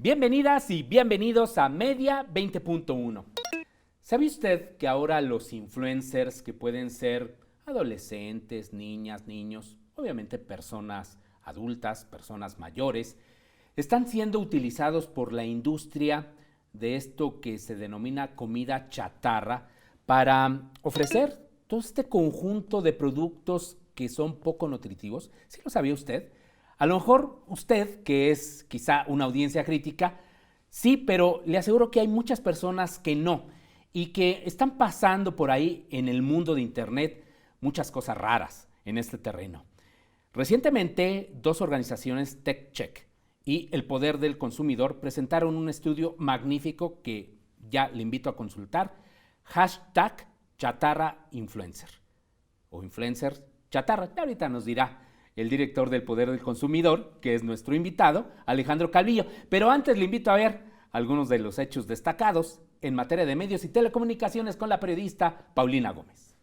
Bienvenidas y bienvenidos a Media 20.1. ¿Sabe usted que ahora los influencers, que pueden ser adolescentes, niñas, niños, obviamente personas adultas, personas mayores, están siendo utilizados por la industria de esto que se denomina comida chatarra para ofrecer todo este conjunto de productos que son poco nutritivos? ¿Sí lo sabía usted? A lo mejor usted, que es quizá una audiencia crítica, sí, pero le aseguro que hay muchas personas que no y que están pasando por ahí en el mundo de Internet muchas cosas raras en este terreno. Recientemente, dos organizaciones, TechCheck y El Poder del Consumidor, presentaron un estudio magnífico que ya le invito a consultar, #chatarrainfluencer o influencer chatarra. Y ahorita nos dirá el director del Poder del Consumidor, que es nuestro invitado, Alejandro Calvillo. Pero antes le invito a ver algunos de los hechos destacados en materia de medios y telecomunicaciones con la periodista Paulina Gómez.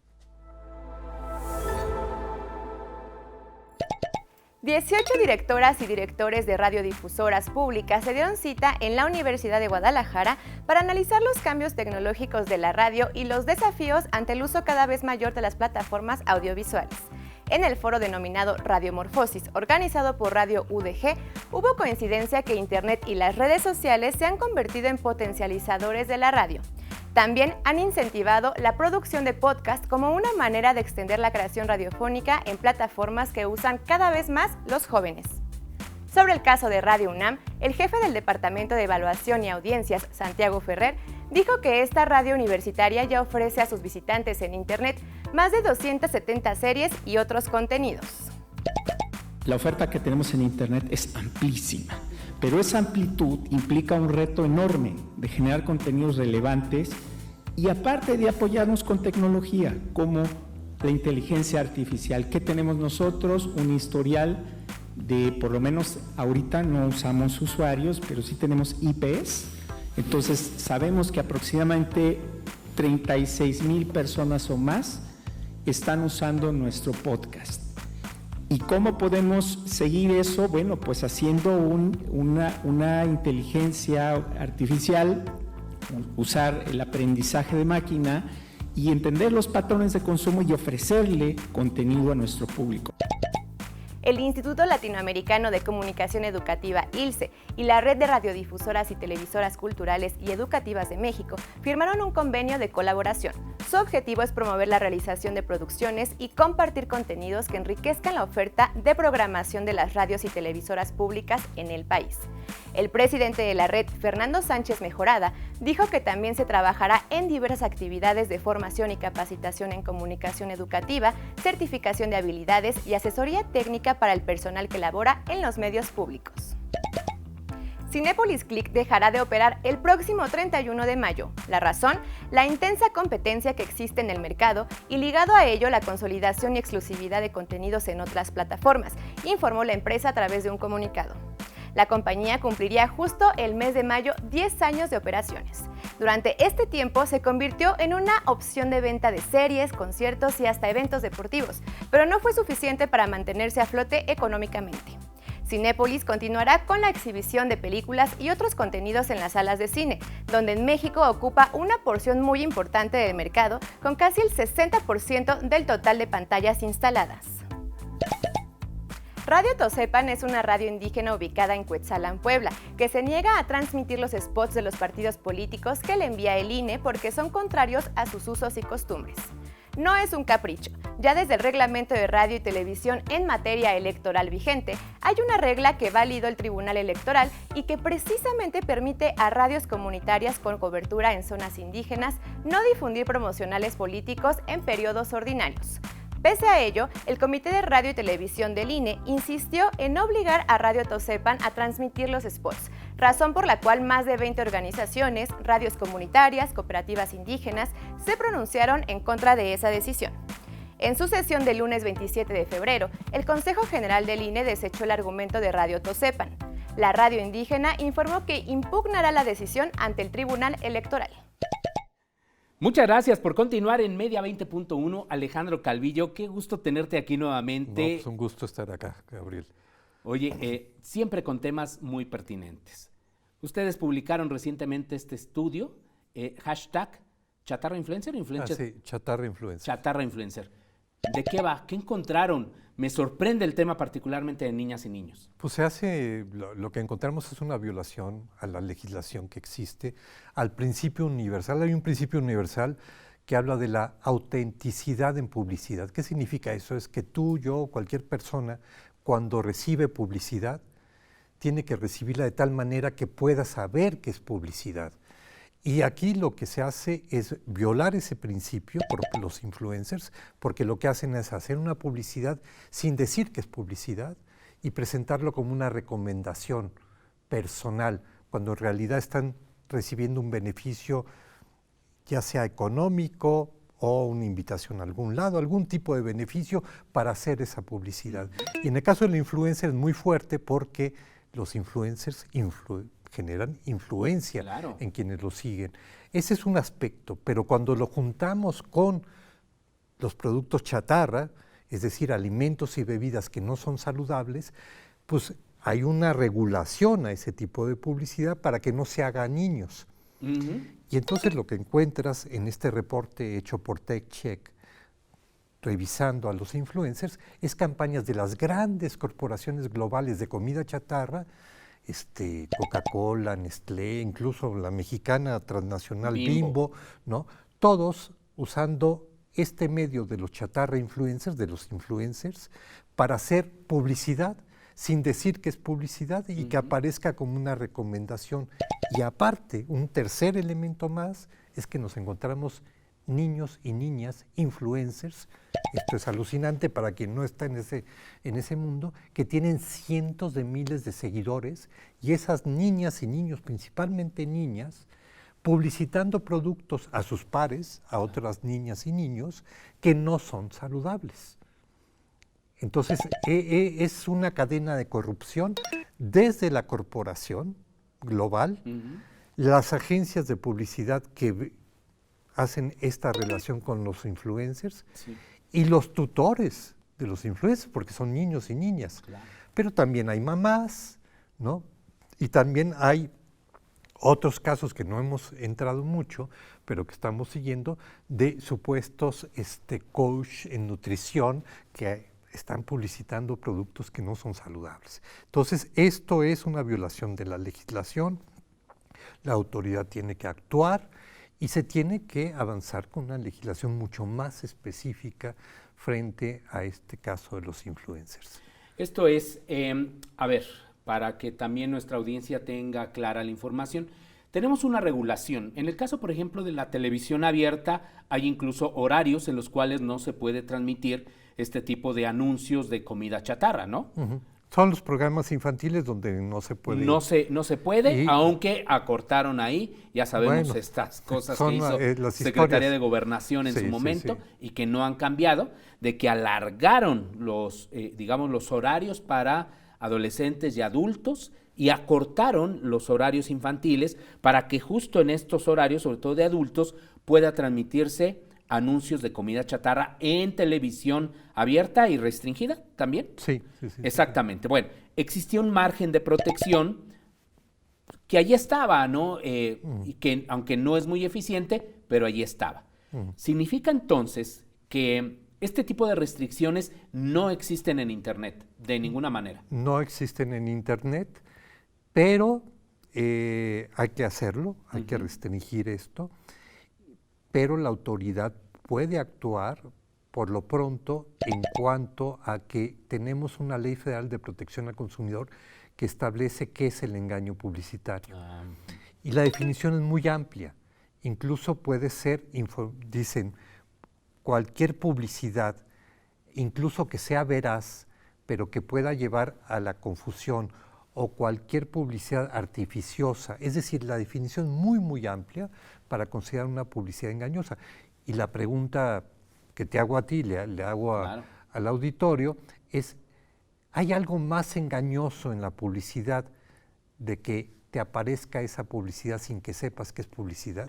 18 directoras y directores de radiodifusoras públicas se dieron cita en la Universidad de Guadalajara para analizar los cambios tecnológicos de la radio y los desafíos ante el uso cada vez mayor de las plataformas audiovisuales. En el foro denominado Radiomorfosis, organizado por Radio UDG, hubo coincidencia que Internet y las redes sociales se han convertido en potencializadores de la radio. También han incentivado la producción de podcast como una manera de extender la creación radiofónica en plataformas que usan cada vez más los jóvenes. Sobre el caso de Radio UNAM, el jefe del Departamento de Evaluación y Audiencias, Santiago Ferrer, dijo que esta radio universitaria ya ofrece a sus visitantes en Internet más de 270 series y otros contenidos. La oferta que tenemos en Internet es amplísima, pero esa amplitud implica un reto enorme de generar contenidos relevantes y aparte de apoyarnos con tecnología como la inteligencia artificial. ¿Qué tenemos nosotros? Un historial de, por lo menos ahorita no usamos usuarios, pero sí tenemos IPs. Entonces sabemos que aproximadamente 36,000 personas o más están usando nuestro podcast. ¿Y cómo podemos seguir eso? Bueno, pues haciendo una inteligencia artificial, usar el aprendizaje de máquina y entender los patrones de consumo y ofrecerle contenido a nuestro público. El Instituto Latinoamericano de Comunicación Educativa, ILCE, y la Red de Radiodifusoras y Televisoras Culturales y Educativas de México firmaron un convenio de colaboración. Su objetivo es promover la realización de producciones y compartir contenidos que enriquezcan la oferta de programación de las radios y televisoras públicas en el país. El presidente de la red, Fernando Sánchez Mejorada, dijo que también se trabajará en diversas actividades de formación y capacitación en comunicación educativa, certificación de habilidades y asesoría técnica para el personal que labora en los medios públicos. Cinépolis Click dejará de operar el próximo 31 de mayo. La razón, la intensa competencia que existe en el mercado y ligado a ello la consolidación y exclusividad de contenidos en otras plataformas, informó la empresa a través de un comunicado. La compañía cumpliría justo el mes de mayo 10 años de operaciones. Durante este tiempo se convirtió en una opción de venta de series, conciertos y hasta eventos deportivos, pero no fue suficiente para mantenerse a flote económicamente. Cinépolis continuará con la exhibición de películas y otros contenidos en las salas de cine, donde en México ocupa una porción muy importante del mercado, con casi el 60% del total de pantallas instaladas. Radio Tosepan es una radio indígena ubicada en Cuetzalan, Puebla, que se niega a transmitir los spots de los partidos políticos que le envía el INE porque son contrarios a sus usos y costumbres. No es un capricho. Ya desde el Reglamento de Radio y Televisión en materia electoral vigente, hay una regla que validó el Tribunal Electoral y que precisamente permite a radios comunitarias con cobertura en zonas indígenas no difundir promocionales políticos en periodos ordinarios. Pese a ello, el Comité de Radio y Televisión del INE insistió en obligar a Radio Tosepan a transmitir los spots, razón por la cual más de 20 organizaciones, radios comunitarias, cooperativas indígenas, se pronunciaron en contra de esa decisión. En su sesión del lunes 27 de febrero, el Consejo General del INE desechó el argumento de Radio Tosepan. La radio indígena informó que impugnará la decisión ante el Tribunal Electoral. Muchas gracias por continuar en Media 20.1, Alejandro Calvillo. Qué gusto tenerte aquí nuevamente. No, pues un gusto estar acá, Gabriel. Oye, siempre con temas muy pertinentes. Ustedes publicaron recientemente este estudio, hashtag chatarra influencer, Sí, chatarra influencer. chatarra influencer. ¿De qué va? ¿Qué encontraron? Me sorprende el tema particularmente de niñas y niños. Pues lo que encontramos es una violación a la legislación que existe, al principio universal. Hay un principio universal que habla de la autenticidad en publicidad. ¿Qué significa eso? Es que tú, yo, cualquier persona, cuando recibe publicidad, tiene que recibirla de tal manera que pueda saber que es publicidad. Y aquí lo que se hace es violar ese principio por los influencers, porque lo que hacen es hacer una publicidad sin decir que es publicidad y presentarlo como una recomendación personal, cuando en realidad están recibiendo un beneficio, ya sea económico o una invitación a algún lado, algún tipo de beneficio para hacer esa publicidad. Y en el caso del influencer es muy fuerte porque los influencers generan influencia Claro. en quienes lo siguen. Ese es un aspecto, pero cuando lo juntamos con los productos chatarra, es decir, alimentos y bebidas que no son saludables, pues hay una regulación a ese tipo de publicidad para que no se haga a niños. Y entonces lo que encuentras en este reporte hecho por TechCheck, revisando a los influencers, es campañas de las grandes corporaciones globales de comida chatarra, Coca-Cola, Nestlé, incluso la mexicana transnacional Bimbo, ¿no? Todos usando este medio de los chatarra influencers, de los influencers, para hacer publicidad sin decir que es publicidad y que aparezca como una recomendación. Y aparte, un tercer elemento más es que nos encontramos niños y niñas influencers, esto es alucinante para quien no está en ese mundo, que tienen cientos de miles de seguidores, y esas niñas y niños, principalmente niñas, publicitando productos a sus pares, a otras niñas y niños, que no son saludables. Entonces, es una cadena de corrupción desde la corporación global, las agencias de publicidad que hacen esta relación con los influencers, y los tutores de los influencers, porque son niños y niñas. Claro. Pero también hay mamás, ¿no? Y también hay otros casos que no hemos entrado mucho, pero que estamos siguiendo, de supuestos coach en nutrición que están publicitando productos que no son saludables. Entonces, esto es una violación de la legislación, la autoridad tiene que actuar y se tiene que avanzar con una legislación mucho más específica frente a este caso de los influencers. Esto es, a ver, para que también nuestra audiencia tenga clara la información, tenemos una regulación. En el caso, por ejemplo, de la televisión abierta, hay incluso horarios en los cuales no se puede transmitir este tipo de anuncios de comida chatarra, ¿no? Son los programas infantiles donde no se puede. No se puede, aunque acortaron ahí, ya sabemos estas cosas que hizo la Secretaría de Gobernación en su momento y que no han cambiado, de que alargaron los horarios para adolescentes y adultos y acortaron los horarios infantiles para que justo en estos horarios, sobre todo de adultos, pueda transmitirse anuncios de comida chatarra en televisión abierta y restringida también. Sí. Exactamente. Bueno, existía un margen de protección que allí estaba, ¿no? Y que aunque no es muy eficiente, pero allí estaba. Significa entonces que este tipo de restricciones no existen en Internet de ninguna manera. No existen en Internet, pero hay que hacerlo, hay que restringir esto. Pero la autoridad puede actuar por lo pronto en cuanto a que tenemos una ley federal de protección al consumidor que establece qué es el engaño publicitario. Y la definición es muy amplia. Incluso puede ser, dicen, cualquier publicidad, incluso que sea veraz, pero que pueda llevar a la confusión, o cualquier publicidad artificiosa. Es decir, la definición muy, muy amplia para considerar una publicidad engañosa. Y la pregunta que te hago a ti, le hago al auditorio, es, ¿hay algo más engañoso en la publicidad de que te aparezca esa publicidad sin que sepas que es publicidad?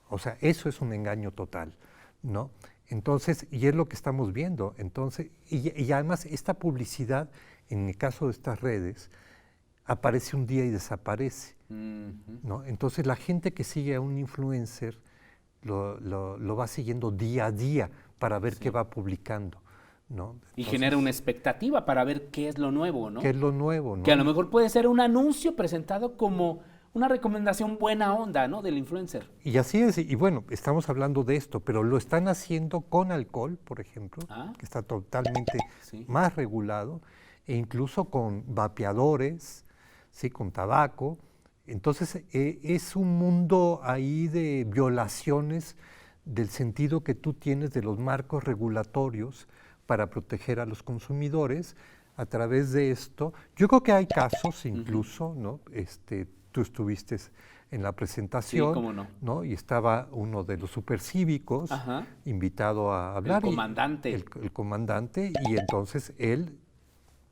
O sea, eso es un engaño total, ¿no? Entonces, y es lo que estamos viendo. Entonces, y además esta publicidad, en el caso de estas redes, aparece un día y desaparece. ¿no? Entonces la gente que sigue a un influencer lo va siguiendo día a día para ver qué va publicando, ¿no? Y Entonces, genera una expectativa para ver qué es lo nuevo, ¿no? ¿qué es lo nuevo, no? Que a lo mejor puede ser un anuncio presentado como una recomendación buena onda, ¿no? Del influencer. Y así es, y bueno, estamos hablando de esto, pero lo están haciendo con alcohol, por ejemplo, que está totalmente más regulado, e incluso con vapeadores, ¿sí? Con tabaco. Entonces, es un mundo ahí de violaciones del sentido que tú tienes de los marcos regulatorios para proteger a los consumidores a través de esto. Yo creo que hay casos incluso, ¿no? Tú estuviste en la presentación, sí, cómo no, ¿no? Y estaba uno de los supercívicos invitado a hablar. El comandante. El comandante, y entonces él,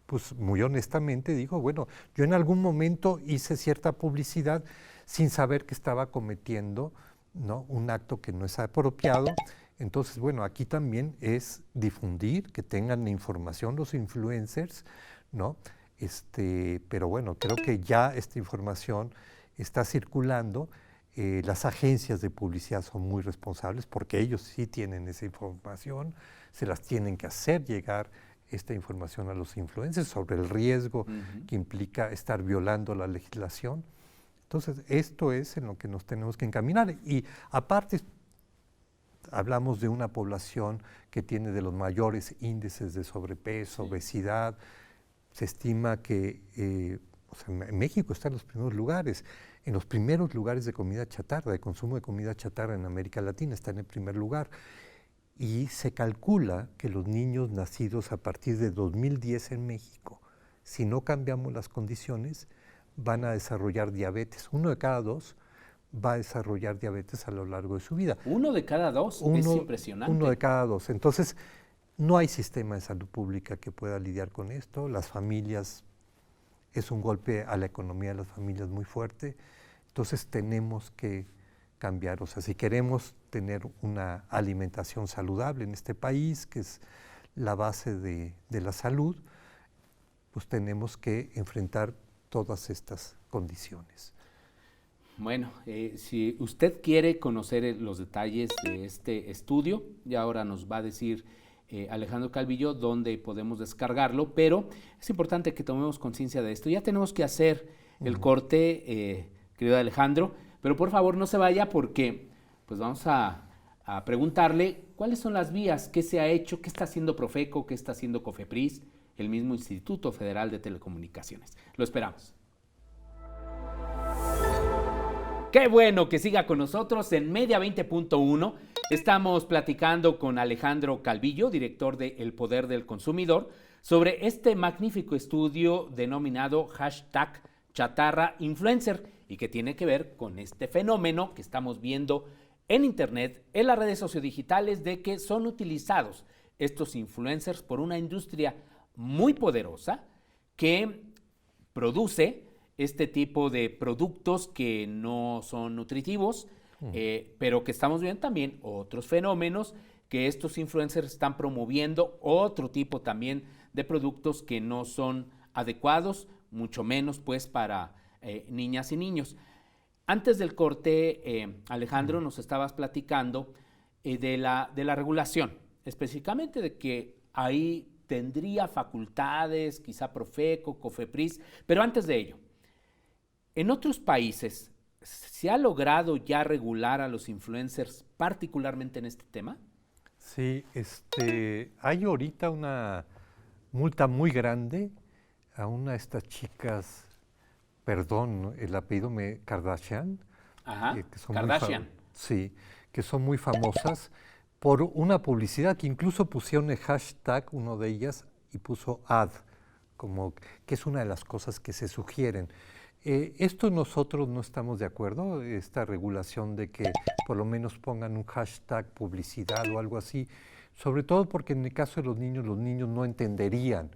pues muy honestamente dijo, bueno, yo en algún momento hice cierta publicidad sin saber que estaba cometiendo, ¿no? Un acto que no es apropiado. Entonces, bueno, aquí también es difundir, que tengan la información los influencers, ¿no? Pero bueno, creo que ya esta información está circulando. Las agencias de publicidad son muy responsables porque ellos sí tienen esa información, se las tienen que hacer llegar esta información a los influencers sobre el riesgo que implica estar violando la legislación. Entonces, esto es en lo que nos tenemos que encaminar. Y aparte, hablamos de una población que tiene de los mayores índices de sobrepeso, obesidad. Se estima que o sea, en México está en los primeros lugares. En los primeros lugares de comida chatarra, de consumo de comida chatarra en América Latina, está en el primer lugar. Y se calcula que los niños nacidos a partir de 2010 en México, si no cambiamos las condiciones, van a desarrollar diabetes. 1 de cada 2 va a desarrollar diabetes a lo largo de su vida. 1 de cada 2, es impresionante. 1 de cada 2. Entonces, no hay sistema de salud pública que pueda lidiar con esto. Las familias, es un golpe a la economía de las familias muy fuerte. Entonces, tenemos que cambiar. O sea, si queremos tener una alimentación saludable en este país, que es la base de la salud, pues tenemos que enfrentar todas estas condiciones. Bueno, si usted quiere conocer los detalles de este estudio, ya ahora nos va a decir Alejandro Calvillo dónde podemos descargarlo, pero es importante que tomemos conciencia de esto. Ya tenemos que hacer el corte, querido Alejandro, pero por favor no se vaya porque pues vamos a preguntarle cuáles son las vías, qué se ha hecho, qué está haciendo Profeco, qué está haciendo Cofepris, el mismo Instituto Federal de Telecomunicaciones. Lo esperamos. Qué bueno que siga con nosotros en Media 20.1. Estamos platicando con Alejandro Calvillo, director de El Poder del Consumidor, sobre este magnífico estudio denominado #ChatarraInfluencer y que tiene que ver con este fenómeno que estamos viendo en Internet, en las redes sociodigitales, de que son utilizados estos influencers por una industria muy poderosa que produce este tipo de productos que no son nutritivos, pero que estamos viendo también otros fenómenos que estos influencers están promoviendo, otro tipo también de productos que no son adecuados, mucho menos pues para niñas y niños. Antes del corte, Alejandro, nos estabas platicando de la regulación, específicamente de que ahí tendría facultades, quizá Profeco, Cofepris, pero antes de ello, en otros países, ¿se ha logrado ya regular a los influencers, particularmente en este tema? Sí, hay ahorita una multa muy grande a una de estas chicas, perdón, el apellido Kardashian. Ajá, Que son Kardashian. Sí, que son muy famosas por una publicidad que incluso pusieron el hashtag, uno de ellas, y puso ad, como que es una de las cosas que se sugieren. Esto nosotros no estamos de acuerdo, esta regulación de que por lo menos pongan un hashtag publicidad o algo así, sobre todo porque en el caso de los niños no entenderían.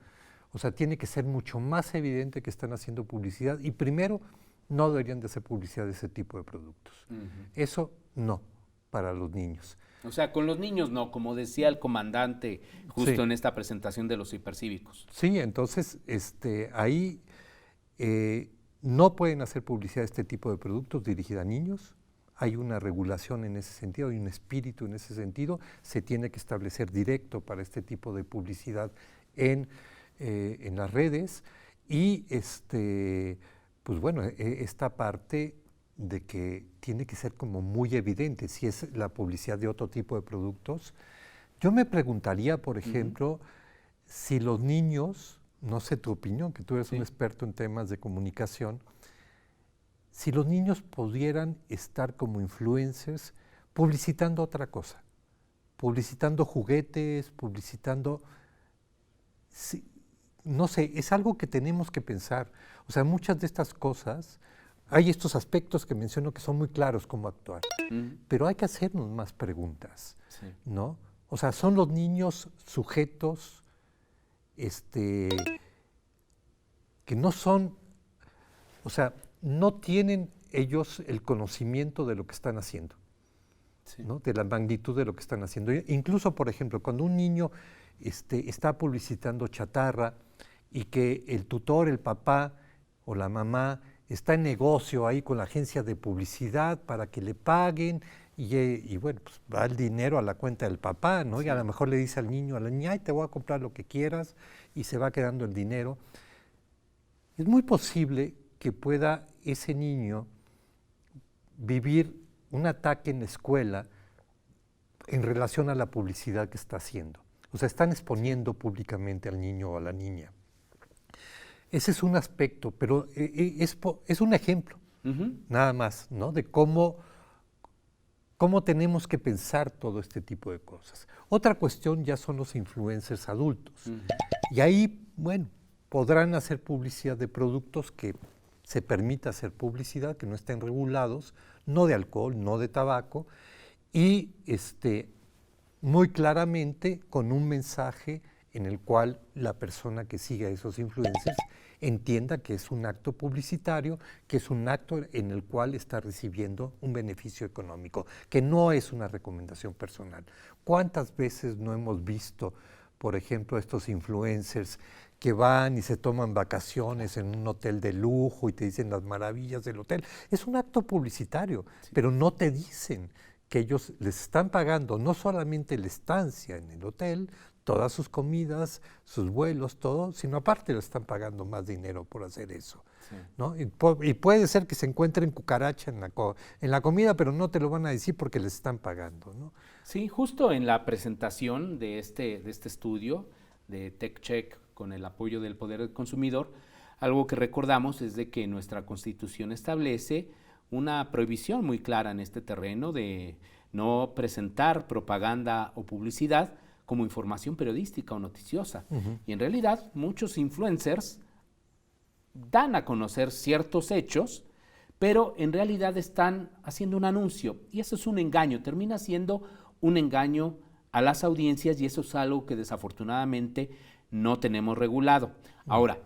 O sea, tiene que ser mucho más evidente que están haciendo publicidad y primero no deberían de hacer publicidad de ese tipo de productos. Eso no, para los niños. O sea, con los niños no, como decía el comandante justo Sí. en esta presentación de los hipercívicos. Sí, entonces ahí no pueden hacer publicidad de este tipo de productos dirigida a niños. Hay una regulación en ese sentido, hay un espíritu en ese sentido. Se tiene que establecer directo para este tipo de publicidad en las redes. Y pues bueno, esta parte de que tiene que ser como muy evidente si es la publicidad de otro tipo de productos. Yo me preguntaría, por ejemplo, si los niños, no sé tu opinión, que tú eres un experto en temas de comunicación, si los niños pudieran estar como influencers publicitando otra cosa, publicitando juguetes, publicitando, no sé, es algo que tenemos que pensar. O sea, muchas de estas cosas, hay estos aspectos que menciono que son muy claros cómo actuar, pero hay que hacernos más preguntas, ¿no? O sea, son los niños sujetos que no son, o sea, no tienen ellos el conocimiento de lo que están haciendo, ¿no? De la magnitud de lo que están haciendo. Incluso, por ejemplo, cuando un niño está publicitando chatarra y que el tutor, el papá o la mamá está en negocio ahí con la agencia de publicidad para que le paguen y bueno, pues va el dinero a la cuenta del papá, ¿no? Y a lo mejor le dice al niño, a la niña, ay, te voy a comprar lo que quieras y se va quedando el dinero. Es muy posible que pueda ese niño vivir un ataque en la escuela en relación a la publicidad que está haciendo. O sea, están exponiendo públicamente al niño o a la niña. Ese es un aspecto, pero es un ejemplo, nada más, ¿no? De cómo tenemos que pensar todo este tipo de cosas. Otra cuestión ya son los influencers adultos. Y ahí, bueno, podrán hacer publicidad de productos que se permita hacer publicidad, que no estén regulados, no de alcohol, no de tabaco, y muy claramente con un mensaje en el cual la persona que sigue a esos influencers entienda que es un acto publicitario, que es un acto en el cual está recibiendo un beneficio económico, que no es una recomendación personal. ¿Cuántas veces no hemos visto, por ejemplo, estos influencers que van y se toman vacaciones en un hotel de lujo y te dicen las maravillas del hotel? Es un acto publicitario, pero no te dicen que ellos les están pagando no solamente la estancia en el hotel, todas sus comidas, sus vuelos, todo, sino aparte le están pagando más dinero por hacer eso, ¿no? Y puede ser que se encuentren cucaracha en la comida, pero no te lo van a decir porque les están pagando, ¿no? Sí, justo en la presentación de este estudio de TechCheck con el apoyo del Poder del Consumidor, algo que recordamos es de que nuestra Constitución establece una prohibición muy clara en este terreno de no presentar propaganda o publicidad como información periodística o noticiosa. Y en realidad muchos influencers dan a conocer ciertos hechos, pero en realidad están haciendo un anuncio y eso es un engaño, termina siendo un engaño a las audiencias y eso es algo que desafortunadamente no tenemos regulado. Ahora,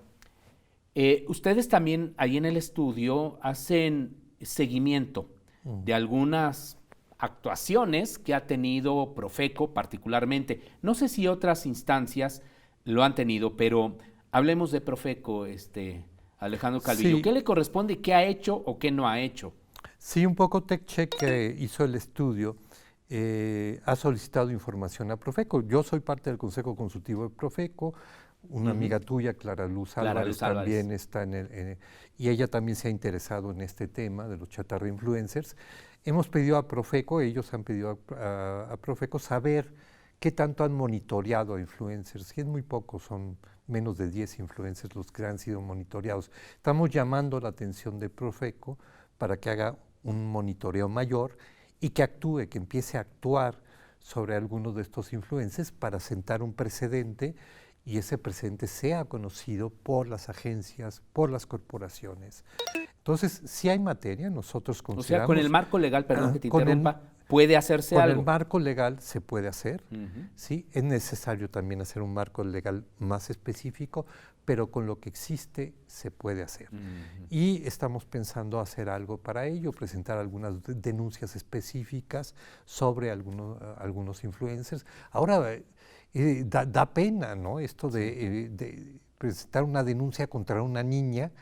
ustedes también ahí en el estudio hacen seguimiento de algunas actuaciones que ha tenido Profeco particularmente. No sé si otras instancias lo han tenido, pero hablemos de Profeco, Alejandro Calvillo. Sí. ¿Qué le corresponde, qué ha hecho o qué no ha hecho? Sí, un poco TechCheck que hizo el estudio ha solicitado información a Profeco. Yo soy parte del Consejo Consultivo de Profeco. Una amiga tuya, Clara Luz Álvarez, también está y ella también se ha interesado en este tema de los chatarra influencers. Hemos pedido a Profeco, ellos han pedido a Profeco saber qué tanto han monitoreado a influencers. Y es muy poco, son menos de 10 influencers los que han sido monitoreados. Estamos llamando la atención de Profeco para que haga un monitoreo mayor y que actúe, que empiece a actuar sobre algunos de estos influencers para sentar un precedente y ese precedente sea conocido por las agencias, por las corporaciones. Entonces, si hay materia, nosotros consideramos... O sea, con el marco legal, perdón que te interrumpa, ¿puede hacerse algo? Con el marco legal se puede hacer, ¿sí? Es necesario también hacer un marco legal más específico, pero con lo que existe se puede hacer. Y estamos pensando hacer algo para ello, presentar algunas denuncias específicas sobre algunos influencers. Ahora, da pena, ¿no? Esto de presentar una denuncia contra una niña,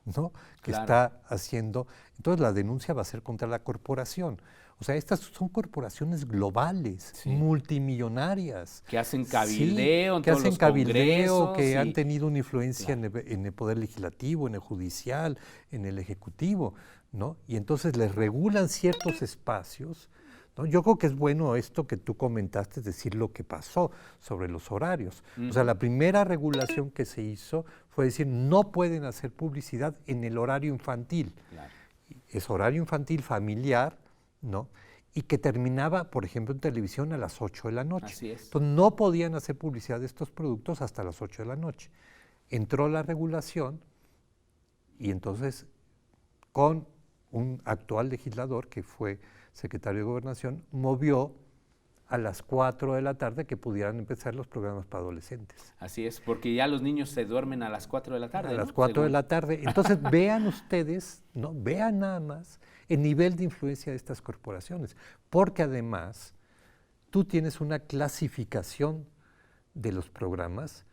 ¿no? Que Claro. está haciendo. Entonces la denuncia va a ser contra la corporación. O sea, estas son corporaciones globales, Sí. multimillonarias. Que hacen Sí, cabildeo en que todos hacen los cabildeo, congresos que y- han tenido una influencia Claro. en el poder legislativo, en el judicial, en el ejecutivo, ¿no? Y entonces les regulan ciertos espacios, ¿no? Yo creo que es bueno esto que tú comentaste, es decir, lo que pasó sobre los horarios. O sea, la primera regulación que se hizo fue decir, no pueden hacer publicidad en el horario infantil. Claro. Es horario infantil familiar, ¿no? Y que terminaba, por ejemplo, en televisión a las 8 de la noche. Así es. Entonces no podían hacer publicidad de estos productos hasta las 8 de la noche. Entró la regulación y entonces con un actual legislador que fue secretario de Gobernación, movió a las 4 de la tarde que pudieran empezar los programas para adolescentes. Así es, porque ya los niños se duermen a las 4 de la tarde. A las ¿no? 4 de Según- la tarde. Entonces vean ustedes, ¿no? Vean nada más el nivel de influencia de estas corporaciones, porque además tú tienes una clasificación de los programas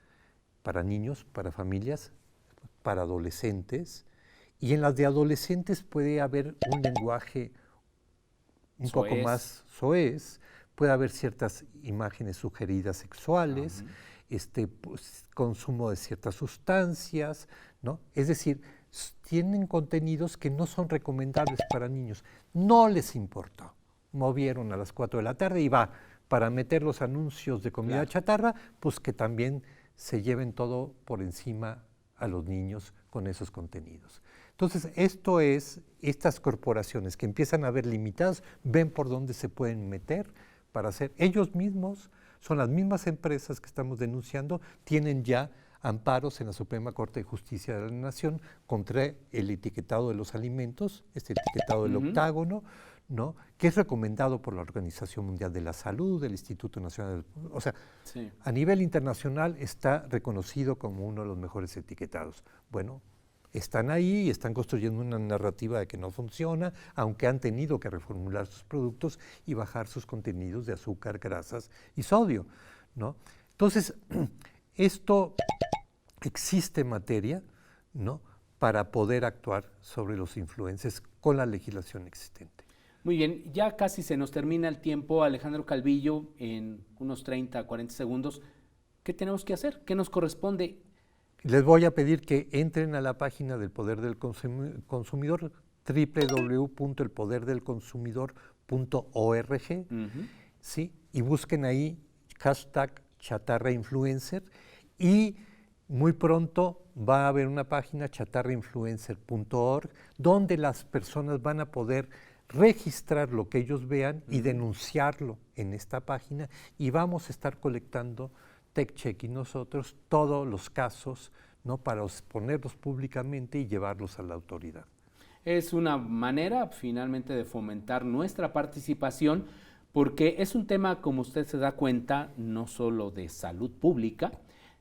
para niños, para familias, para adolescentes, y en las de adolescentes puede haber un lenguaje un poco Soez. más soez, puede haber ciertas imágenes sugeridas sexuales, pues, consumo de ciertas sustancias, ¿no? Es decir, tienen contenidos que no son recomendables para niños. No les importó. Movieron a las 4 de la tarde y va, para meter los anuncios de comida Claro. chatarra, pues que también se lleven todo por encima a los niños con esos contenidos. Entonces, estas corporaciones que empiezan a ver limitadas, ven por dónde se pueden meter para hacer. Ellos mismos, son las mismas empresas que estamos denunciando, tienen ya amparos en la Suprema Corte de Justicia de la Nación contra el etiquetado de los alimentos, este etiquetado del octágono, ¿no? Que es recomendado por la Organización Mundial de la Salud, el Instituto Nacional, o sea, Sí. a nivel internacional está reconocido como uno de los mejores etiquetados. Bueno, están ahí y están construyendo una narrativa de que no funciona, aunque han tenido que reformular sus productos y bajar sus contenidos de azúcar, grasas y sodio, ¿no? Entonces, esto existe materia, ¿no? Para poder actuar sobre los influencers con la legislación existente. Muy bien, ya casi se nos termina el tiempo, Alejandro Calvillo, en unos 30, 40 segundos. ¿Qué tenemos que hacer? ¿Qué nos corresponde? Les voy a pedir que entren a la página del Poder del Consumidor, www.elpoderdelconsumidor.org, ¿sí? Y busquen ahí hashtag chatarrainfluencer y muy pronto va a haber una página chatarrainfluencer.org donde las personas van a poder registrar lo que ellos vean y denunciarlo en esta página y vamos a estar colectando TechCheck y nosotros todos los casos, ¿no? Para exponerlos públicamente y llevarlos a la autoridad. Es una manera finalmente de fomentar nuestra participación porque es un tema, como usted se da cuenta, no solo de salud pública,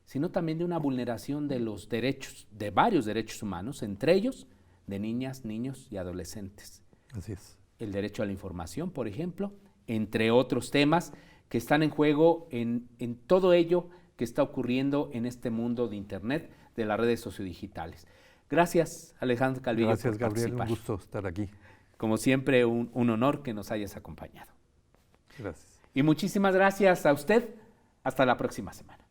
sino también de una vulneración de los derechos, de varios derechos humanos, entre ellos de niñas, niños y adolescentes. Así es. El derecho a la información, por ejemplo, entre otros temas que están en juego en todo ello que está ocurriendo en este mundo de Internet, de las redes sociodigitales. Gracias, Alejandro Calvillo, Gracias, por Gabriel, participar. un gusto estar aquí. Como siempre, un honor que nos hayas acompañado. Gracias. Y muchísimas gracias a usted. Hasta la próxima semana.